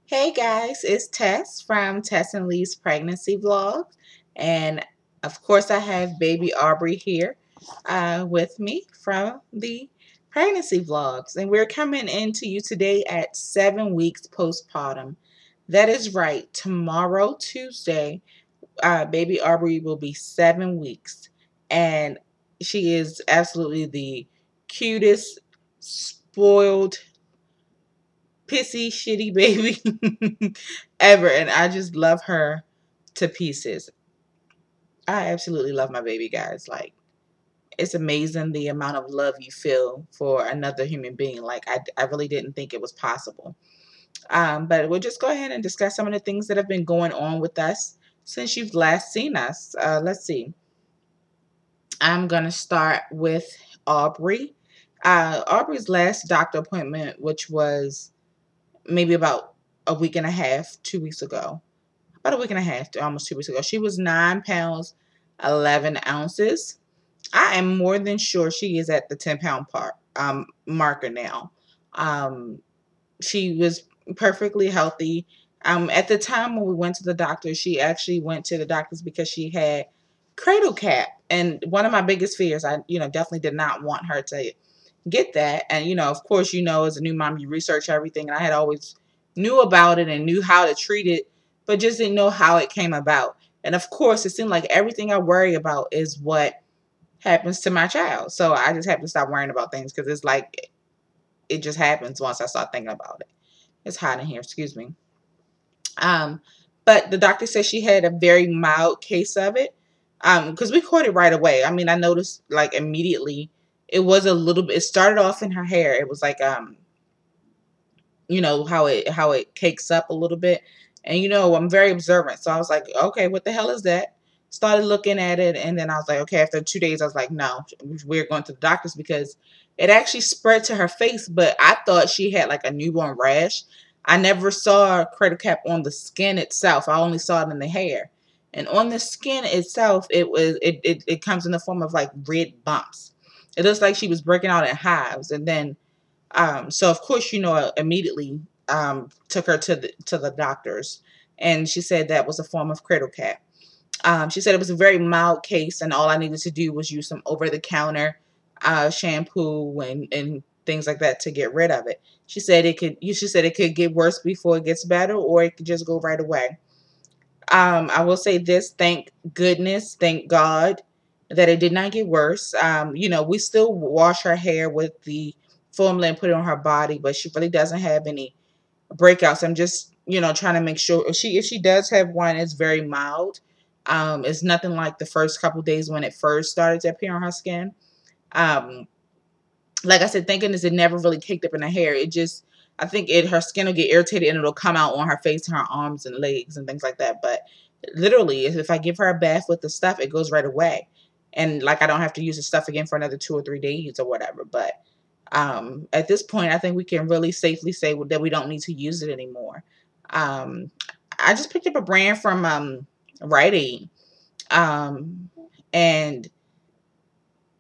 Hey guys, it's Tess from Tess and Lee's Pregnancy Vlogs. And of course, I have baby Aubrey here with me from the Pregnancy Vlogs. And we're coming into you today at 7 weeks postpartum. That is right. Tomorrow, Tuesday, baby Aubrey will be 7 weeks. And she is absolutely the cutest, spoiled, pissy, shitty baby ever. And I just love her to pieces. I absolutely love my baby, guys. Like, it's amazing the amount of love you feel for another human being. Like, I really didn't think it was possible. But we'll just go ahead and discuss some of the things that have been going on with us since you've last seen us. Let's see. I'm going to start with Aubrey. Aubrey's last doctor appointment, which was maybe about a week and a half, 2 weeks ago. About a week and a half, almost 2 weeks ago. She was 9 pounds, 11 ounces. I am more than sure she is at the 10-pound marker now. Um, she was perfectly healthy. At the time when we went to the doctor, she actually went to the doctors because she had cradle cap. And one of my biggest fears, I definitely did not want her to get that. And of course, as a new mom, you research everything, and I had always knew about it and knew how to treat it, but just didn't know how it came about. And of course, it seemed like everything I worry about is what happens to my child. So I just have to stop worrying about things because it's like it just happens once I start thinking about it. It's hot in here, excuse me. Um, but the doctor said she had a very mild case of it. Because we caught it right away. I mean, I noticed like immediately it was a little bit, it started off in her hair. It was like how it cakes up a little bit. And I'm very observant. So I was like, okay, what the hell is that? Started looking at it, and then I was like, okay, after 2 days, I was like, no, we're going to the doctors because it actually spread to her face, but I thought she had like a newborn rash. I never saw a cradle cap on the skin itself. I only saw it in the hair. And on the skin itself, it comes in the form of like red bumps. It looks like she was breaking out in hives. And then so of course, immediately took her to the doctors, and she said that was a form of cradle cap. She said it was a very mild case, and all I needed to do was use some over-the-counter shampoo and things like that to get rid of it. She said it could. She said it could get worse before it gets better, or it could just go right away. I will say this: thank goodness, thank God, that it did not get worse. We still wash her hair with the formula and put it on her body, but she really doesn't have any breakouts. I'm just, trying to make sure if she does have one, it's very mild. It's nothing like the first couple days when it first started to appear on her skin. Um, like I said, thank goodness it never really caked up in her hair. It just, I think her skin will get irritated and it'll come out on her face and her arms and legs and things like that. But literally, if I give her a bath with the stuff, it goes right away. And like I don't have to use the stuff again for another 2 or 3 days or whatever. But at this point, I think we can really safely say that we don't need to use it anymore. Um, I just picked up a brand from Rite Aid, um, and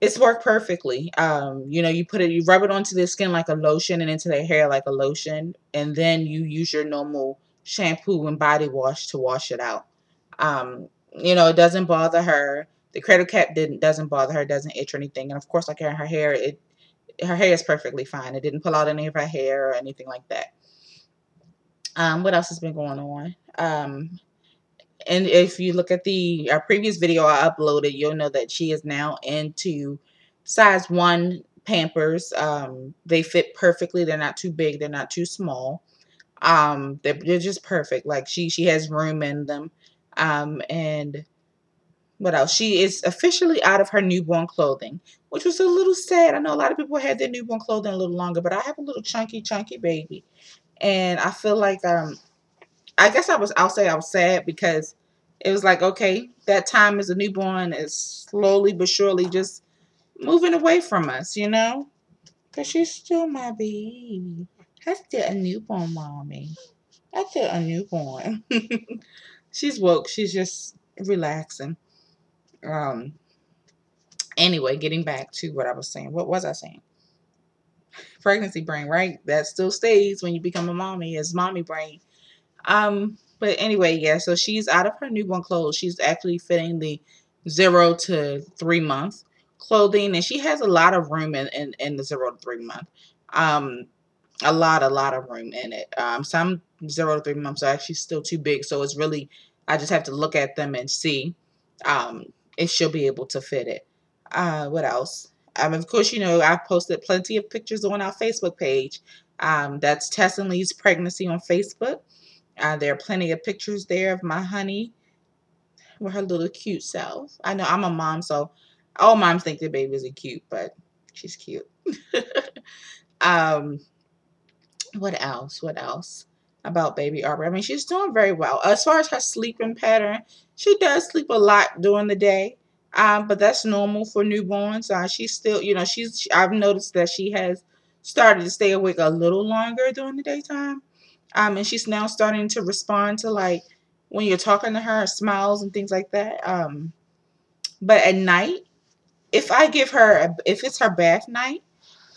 it's worked perfectly. You rub it onto their skin like a lotion and into their hair like a lotion, and then you use your normal shampoo and body wash to wash it out. It doesn't bother her. The cradle cap doesn't bother her, doesn't itch or anything. And of course, like her hair, her hair is perfectly fine. It didn't pull out any of her hair or anything like that. What else has been going on? And if you look at the previous video I uploaded, you'll know that she is now into size 1 Pampers. They fit perfectly. They're not too big. They're not too small. They're just perfect. Like she has room in them. And what else? She is officially out of her newborn clothing, which was a little sad. I know a lot of people had their newborn clothing a little longer, but I have a little chunky baby. And I feel like I guess I'll say I was sad because it was like, okay, that time as a newborn is slowly but surely just moving away from us, because she's still my baby. I'm still a newborn mommy. I'm still a newborn. She's woke. She's just relaxing. Um. Anyway, getting back to what I was saying. What was I saying? Pregnancy brain, right? That still stays when you become a mommy. It's mommy brain. But anyway, yeah, so she's out of her newborn clothes. She's actually fitting the 0 to 3 month clothing, and she has a lot of room in the 0 to 3 month. Um, a lot of room in it. Some 0 to 3 months are actually still too big, so it's really I just have to look at them and see um if she'll be able to fit it. What else? Of course, I've posted plenty of pictures on our Facebook page. That's Tess and Lee's pregnancy on Facebook. There are plenty of pictures there of my honey with her little cute self. I know I'm a mom, so all moms think their baby is cute, but she's cute. um, what else? What else about baby Aubrey? I mean, she's doing very well. As far as her sleeping pattern, she does sleep a lot during the day. But that's normal for newborns. She's still, I've noticed that she has started to stay awake a little longer during the daytime. And she's now starting to respond to like when you're talking to her, smiles and things like that. But at night, if it's her bath night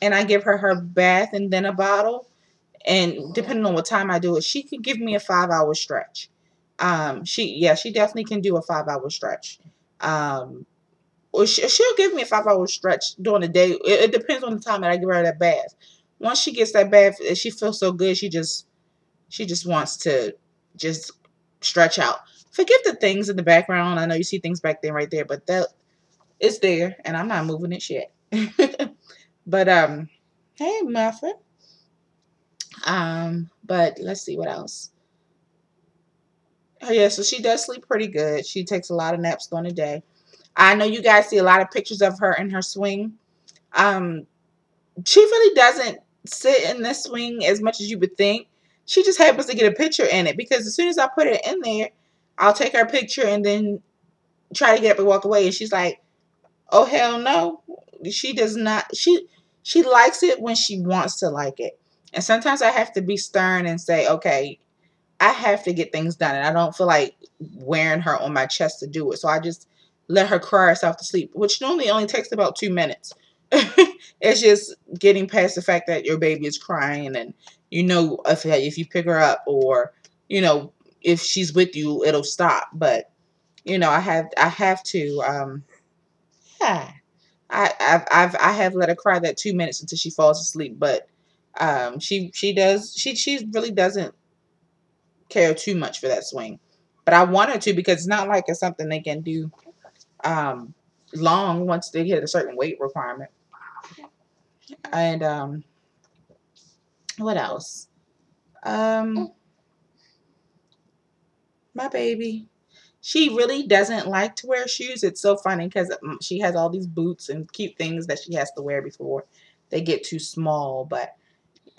and I give her bath and then a bottle, and depending on what time I do it, she can give me a 5 hour stretch. She definitely can do a 5 hour stretch. Or she'll give me a 5 hour stretch during the day. It depends on the time that I give her that bath. Once she gets that bath, she feels so good. She just wants to just stretch out. Forgive the things in the background. I know you see things back there, right there, but that it's there, and I'm not moving it yet. But hey, Muffin. But let's see what else. Oh yeah, so she does sleep pretty good. She takes a lot of naps during the day. I know you guys see a lot of pictures of her in her swing. Um, she really doesn't sit in the swing as much as you would think. She just happens to get a picture in it because as soon as I put it in there, I'll take her picture and then try to get up and walk away. And she's like, "Oh hell no!" She does not. She likes it when she wants to like it. And sometimes I have to be stern and say, "Okay, I have to get things done, and I don't feel like wearing her on my chest to do it." So I just let her cry herself to sleep, which normally only takes about 2 minutes. It's just getting past the fact that your baby is crying, and if you pick her up or you know if she's with you, it'll stop. But I have to yeah. I have let her cry that 2 minutes until she falls asleep, but she really doesn't care too much for that swing. But I want her to because it's not like it's something they can do um, long once they hit a certain weight requirement. And what else? Um, my baby, she really doesn't like to wear shoes. It's so funny because she has all these boots and cute things that she has to wear before they get too small. But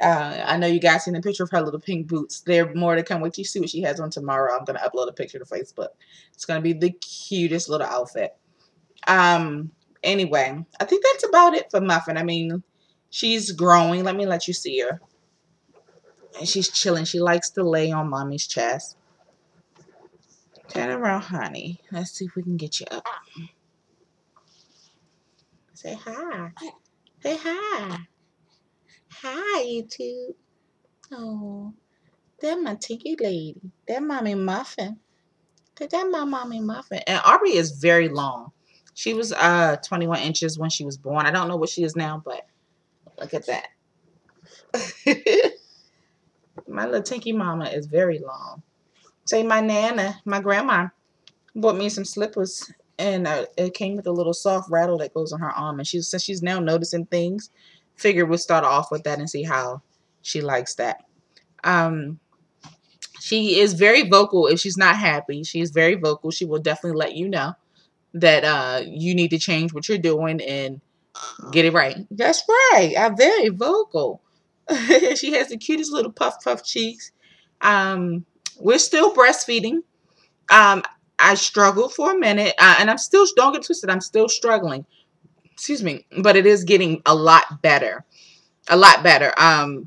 I know you guys seen the picture of her little pink boots. They're more to come. Wait till you see what she has on tomorrow. I'm gonna upload a picture to Facebook. It's gonna be the cutest little outfit. Um. Anyway, I think that's about it for Muffin. I mean, she's growing. Let you see her. And she's chilling. She likes to lay on mommy's chest. Turn around, honey. Let's see if we can get you up. Say hi. Say hi. Hi, YouTube. Oh, that my tinky lady. That mommy Muffin. That my mommy Muffin. And Aubrey is very long. She was 21 inches when she was born. I don't know what she is now, but look at that. My little tinky mama is very long. Say my nana, my grandma, bought me some slippers, and it came with a little soft rattle that goes on her arm. And since she's now noticing things, figure we'll start off with that and see how she likes that. Um, she is very vocal. If she's not happy, she's very vocal. She will definitely let you know that you need to change what you're doing and get it right. That's right. I'm very vocal. She has the cutest little puff cheeks. Um, we're still breastfeeding. Um, I struggled for a minute, and I'm still, don't get twisted, I'm still struggling. Excuse me, but it is getting a lot better. A lot better. I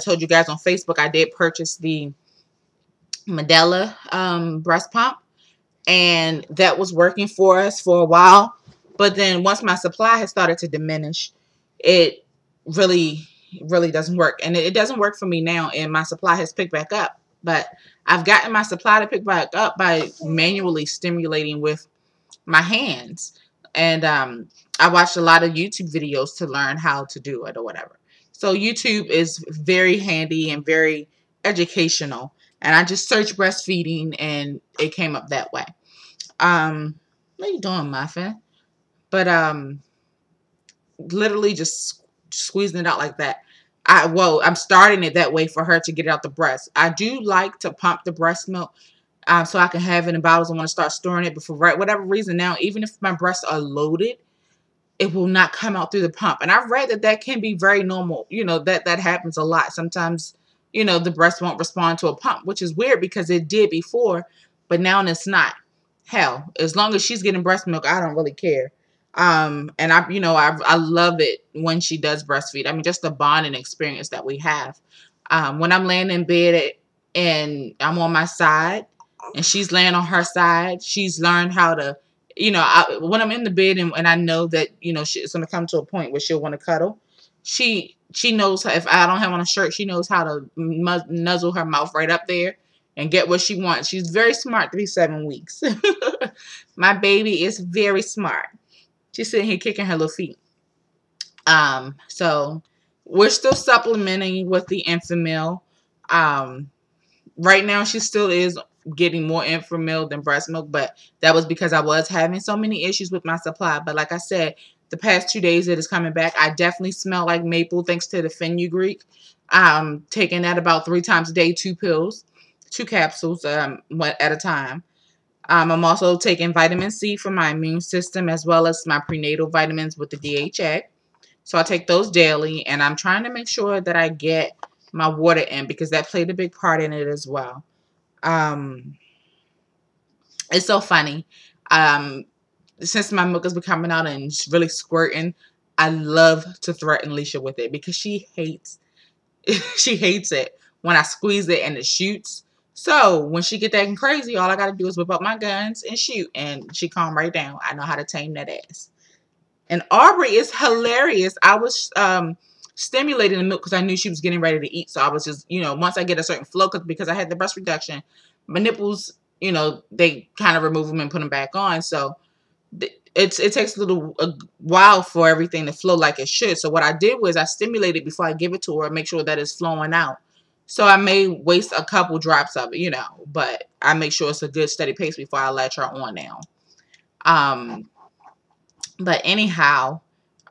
told you guys on Facebook, I did purchase the Medela breast pump, and that was working for us for a while. But then once my supply had started to diminish, it really It really doesn't work. And it doesn't work for me now, and my supply has picked back up. But I've gotten my supply to pick back up by manually stimulating with my hands. And I watched a lot of YouTube videos to learn how to do it or whatever. So YouTube is very handy and very educational. And I just searched breastfeeding and it came up that way. What are you doing, Muffin? But literally just squeezing it out like that. I'm starting it that way for her to get it out the breast. I do like to pump the breast milk so I can have it in bottles. I want to start storing it, but for whatever reason now, even if my breasts are loaded, it will not come out through the pump. And I've read that that can be very normal. You know, that happens a lot. Sometimes, you know, the breast won't respond to a pump, which is weird because it did before, but now it's not. Hell, as long as she's getting breast milk, I don't really care. And I love it when she does breastfeed. I mean, just the bonding experience that we have. When I'm laying in bed and I'm on my side and she's laying on her side, she's learned how to, when I'm in the bed and I know that, it's going to come to a point where she'll want to cuddle. She knows if I don't have on a shirt, she knows how to nuzzle her mouth right up there and get what she wants. She's very smart to be 7 weeks. My baby is very smart. She's sitting here kicking her little feet. So we're still supplementing with the Enfamil. Right now she still is getting more Enfamil than breast milk, but that was because I was having so many issues with my supply. But like I said, the past 2 days it is coming back. I definitely smell like maple thanks to the fenugreek. Taking that about 3 times a day, 2 pills, 2 capsules at a time. I'm also taking vitamin C for my immune system as well as my prenatal vitamins with the DHA. So I take those daily, and I'm trying to make sure that I get my water in because that played a big part in it as well. It's so funny. Since my milk has been coming out and it's really squirting, I love to threaten Leisha with it because she hates it when I squeeze it and it shoots. So when she get that crazy, all I got to do is whip up my guns and shoot, and she calm right down. I know how to tame that ass. And Aubrey is hilarious. I was stimulating the milk because I knew she was getting ready to eat. So I was just, once I get a certain flow, because I had the breast reduction, my nipples, they kind of remove them and put them back on. So it takes a while for everything to flow like it should. So what I did was I stimulated before I give it to her, make sure that it's flowing out. So I may waste a couple drops of it, but I make sure it's a good steady pace before I let her on now. But anyhow,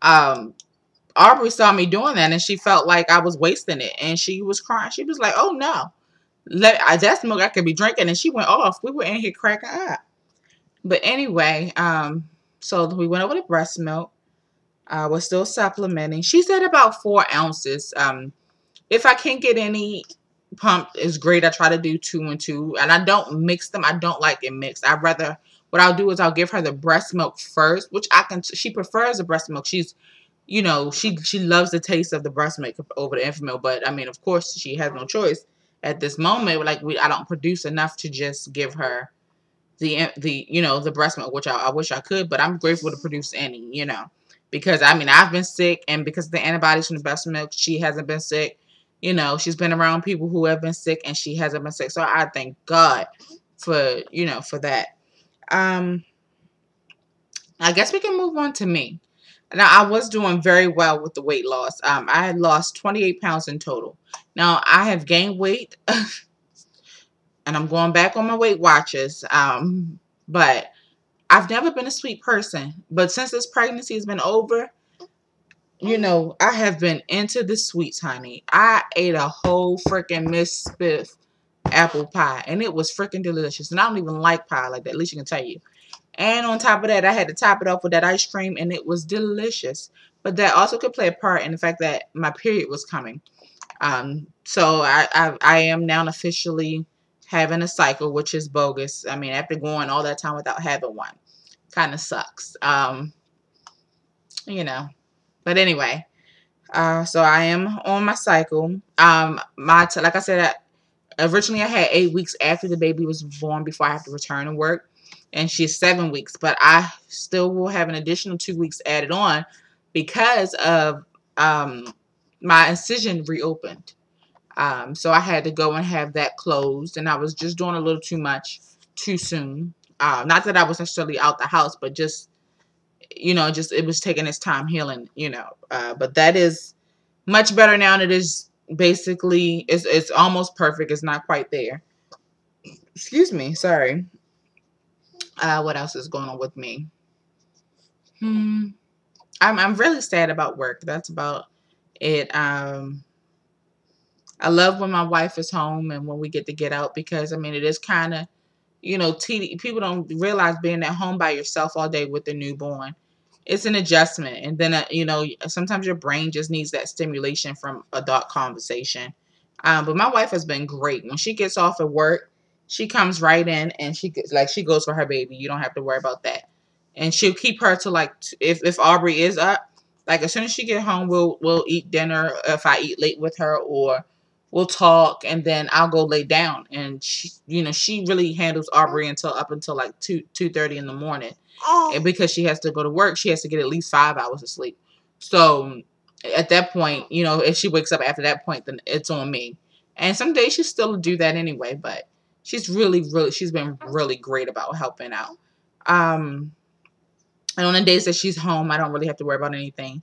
Aubrey saw me doing that and she felt like I was wasting it and she was crying. She was like, "Oh no, that's milk I could be drinking," and she went off. We were in here cracking up. But anyway, so we went over to breast milk. We're still supplementing. She said about 4 ounces. If I can't get any pump, is great. I try to do 2 and 2, and I don't mix them. I don't like it mixed. What I'll do is I'll give her the breast milk first, which she prefers the breast milk. She's, she loves the taste of the breast milk over the Enfamil, but I mean, of course, she has no choice at this moment. Like I don't produce enough to just give her the breast milk, which I wish I could, but I'm grateful to produce any, because I mean, I've been sick, and because of the antibodies from the breast milk, she hasn't been sick. She's been around people who have been sick and she hasn't been sick. So I thank God for that. I guess we can move on to me. Now, I was doing very well with the weight loss. I had lost 28 pounds in total. Now, I have gained weight, and I'm going back on my Weight Watchers. But I've never been a sweet person. But since this pregnancy has been over, I have been into the sweets, honey. I ate a whole freaking Miss Spiff apple pie, and it was freaking delicious. And I don't even like pie like that, at least you can tell you. And on top of that, I had to top it off with that ice cream, and it was delicious. But that also could play a part in the fact that my period was coming. So I am now officially having a cycle, which is bogus. I mean, after going all that time without having one, kind of sucks. But anyway, so I am on my cycle. Like I said, originally I had 8 weeks after the baby was born before I have to return to work, and she's 7 weeks, but I still will have an additional 2 weeks added on because of my incision reopened. So I had to go and have that closed, and I was just doing a little too much too soon. Not that I was necessarily out the house, but just, just it was taking its time healing, but that is much better now. And it is basically, it's almost perfect. It's not quite there. Excuse me. Sorry. What else is going on with me? I'm really sad about work. That's about it. I love when my wife is home and when we get out, because I mean, it is kind of, people don't realize being at home by yourself all day with the newborn. It's an adjustment. And then, sometimes your brain just needs that stimulation from adult conversation. But my wife has been great. When she gets off at work, she comes right in and she goes for her baby. You don't have to worry about that. And she'll keep her to like, if Aubrey is up, like as soon as she get home, we'll eat dinner if I eat late with her, or we'll talk, and then I'll go lay down. And she really handles Aubrey up until like 2:30 in the morning. And because she has to go to work, she has to get at least 5 hours of sleep. So at that point, if she wakes up after that point, then it's on me. And some days she still do that anyway, but she's she's been really great about helping out. And on the days that she's home, I don't really have to worry about anything.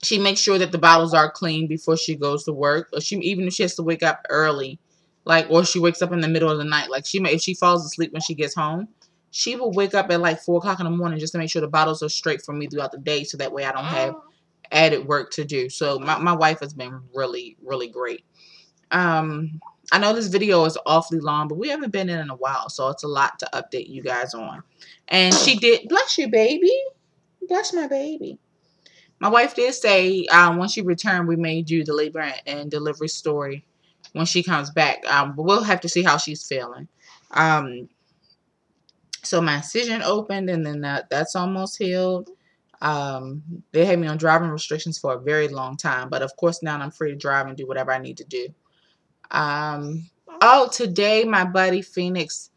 She makes sure that the bottles are clean before she goes to work. Or even if she has to wake up early, or she wakes up in the middle of the night, if she falls asleep when she gets home, she will wake up at like 4 o'clock in the morning just to make sure the bottles are straight for me throughout the day, so that way I don't have added work to do. So my wife has been really, really great. I know this video is awfully long, but we haven't been in a while, so it's a lot to update you guys on. And she did, bless you, baby. Bless my baby. My wife did say when she returned, we may do the labor and delivery story when she comes back. But we'll have to see how she's feeling. So my incision opened, and then that's almost healed. They had me on driving restrictions for a very long time, but of course now I'm free to drive and do whatever I need to do. Today my buddy Phoenix,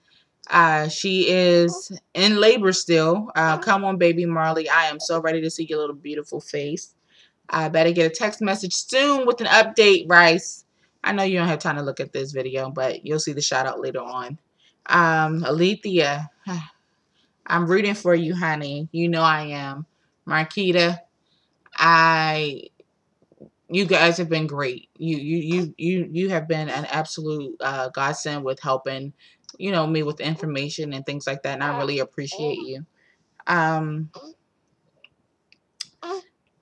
she is in labor still. Come on, baby Marley. I am so ready to see your little beautiful face. I better get a text message soon with an update, Rice. I know you don't have time to look at this video, but you'll see the shout out later on. Alethea, I'm rooting for you, honey. You know I am. Marquita, you guys have been great. You have been an absolute godsend with helping, me with information and things like that, and I really appreciate you.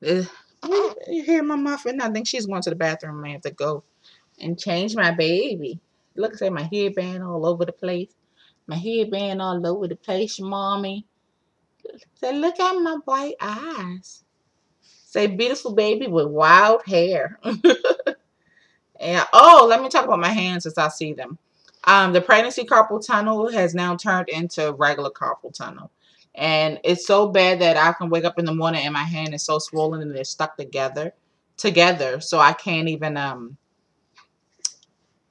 You hear my muffin? I think she's going to the bathroom. I have to go and change my baby. Look at my headband all over the place. My headband all over the place, mommy. Say, look at my bright eyes. Say, beautiful baby with wild hair. And let me talk about my hands as I see them. The pregnancy carpal tunnel has now turned into regular carpal tunnel. And it's so bad that I can wake up in the morning and my hand is so swollen and they're stuck together. So I can't even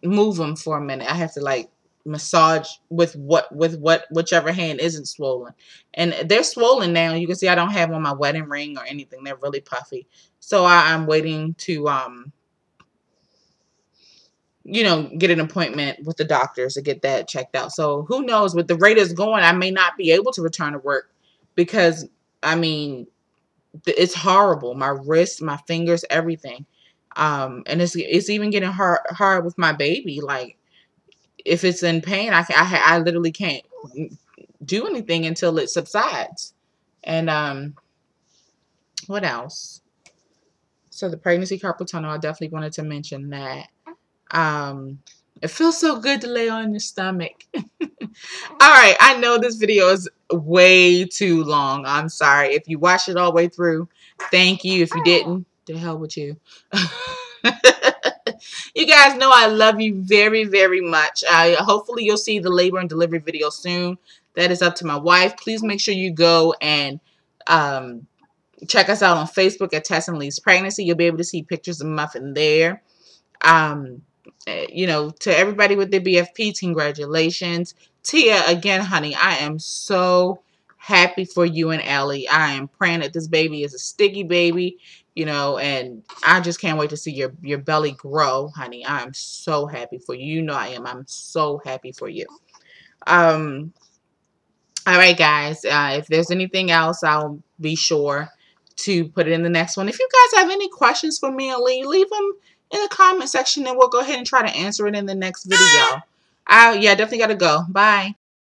move them for a minute. I have to massage with whichever hand isn't swollen. And they're swollen now. You can see I don't have on my wedding ring or anything. They're really puffy. So I'm waiting to get an appointment with the doctors to get that checked out. So who knows, with the rate it's going, I may not be able to return to work because, I mean, it's horrible. My wrists, my fingers, everything. And it's even getting hard with my baby. Like, if it's in pain, I literally can't do anything until it subsides. And what else? So the pregnancy carpal tunnel, I definitely wanted to mention that. It feels so good to lay on your stomach. All right, I know this video is way too long. I'm sorry. If you watched it all the way through, thank you. If you didn't, the hell with you. You guys know I love you very, very much. Hopefully you'll see the labor and delivery video soon. That is up to my wife. Please make sure you go and check us out on Facebook at Tess and Lee's Pregnancy. You'll be able to see pictures of Muffin there. To everybody with their BFP, congratulations. Tia, again, honey, I am so happy for you and Ellie. I am praying that this baby is a sticky baby, you know, and I just can't wait to see your belly grow, honey. I am so happy for you. You know I am. I'm so happy for you. Um, all right, guys. If there's anything else, I'll be sure to put it in the next one. If you guys have any questions for me and Lee, leave them in the comment section and we'll go ahead and try to answer it in the next video. Yeah, definitely got to go. Bye.